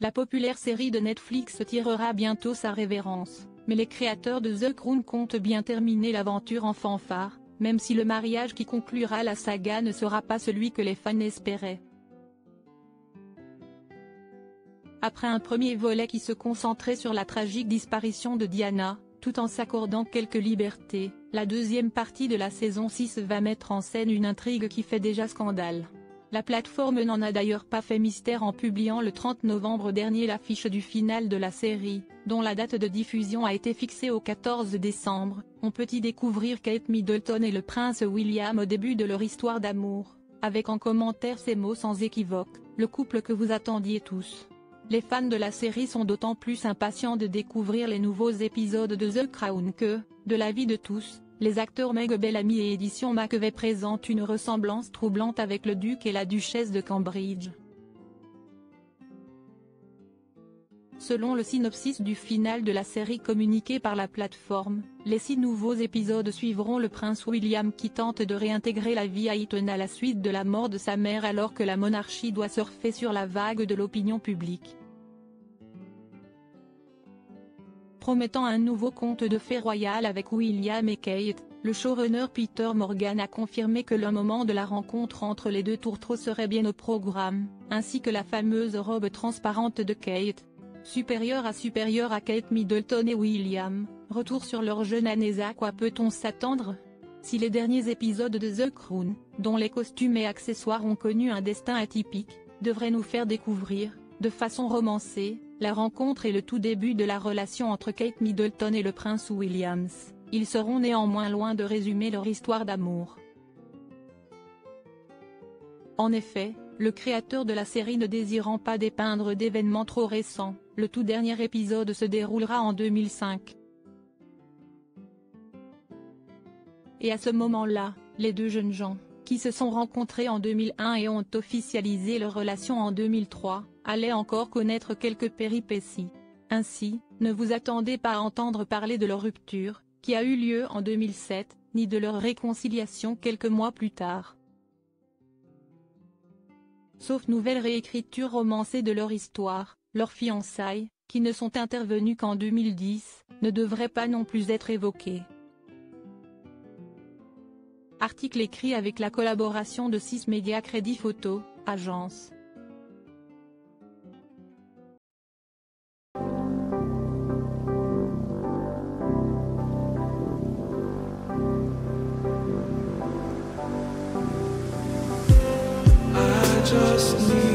La populaire série de Netflix tirera bientôt sa révérence, mais les créateurs de The Crown comptent bien terminer l'aventure en fanfare, même si le mariage qui conclura la saga ne sera pas celui que les fans espéraient. Après un premier volet qui se concentrait sur la tragique disparition de Diana, tout en s'accordant quelques libertés, la deuxième partie de la saison 6 va mettre en scène une intrigue qui fait déjà scandale. La plateforme n'en a d'ailleurs pas fait mystère en publiant le 30 novembre dernier l'affiche du final de la série, dont la date de diffusion a été fixée au 14 décembre. On peut y découvrir Kate Middleton et le prince William au début de leur histoire d'amour, avec en commentaire ces mots sans équivoque, le couple que vous attendiez tous. Les fans de la série sont d'autant plus impatients de découvrir les nouveaux épisodes de The Crown que, de l'avis de tous, les acteurs Meg Bellamy et Édition Mackevey présentent une ressemblance troublante avec le duc et la duchesse de Cambridge. Selon le synopsis du final de la série communiqué par la plateforme, les 6 nouveaux épisodes suivront le prince William qui tente de réintégrer la vie à Eton à la suite de la mort de sa mère alors que la monarchie doit surfer sur la vague de l'opinion publique. Promettant un nouveau conte de fées royales avec William et Kate, le showrunner Peter Morgan a confirmé que le moment de la rencontre entre les deux tourtereaux serait bien au programme, ainsi que la fameuse robe transparente de Kate. Supérieure à Kate Middleton et William, retour sur leur jeune année. À quoi peut-on s'attendre? Si les derniers épisodes de The Crown, dont les costumes et accessoires ont connu un destin atypique, devraient nous faire découvrir, de façon romancée, la rencontre et le tout début de la relation entre Kate Middleton et le prince Williams, ils seront néanmoins loin de résumer leur histoire d'amour. En effet, le créateur de la série ne désirant pas dépeindre d'événements trop récents, le tout dernier épisode se déroulera en 2005. Et à ce moment-là, les deux jeunes gens, qui se sont rencontrés en 2001 et ont officialisé leur relation en 2003, allaient encore connaître quelques péripéties. Ainsi, ne vous attendez pas à entendre parler de leur rupture, qui a eu lieu en 2007, ni de leur réconciliation quelques mois plus tard. Sauf nouvelle réécriture romancée de leur histoire, leurs fiançailles, qui ne sont intervenues qu'en 2010, ne devraient pas non plus être évoquées. Article écrit avec la collaboration de 6 médias Crédit Photo, agence. Just need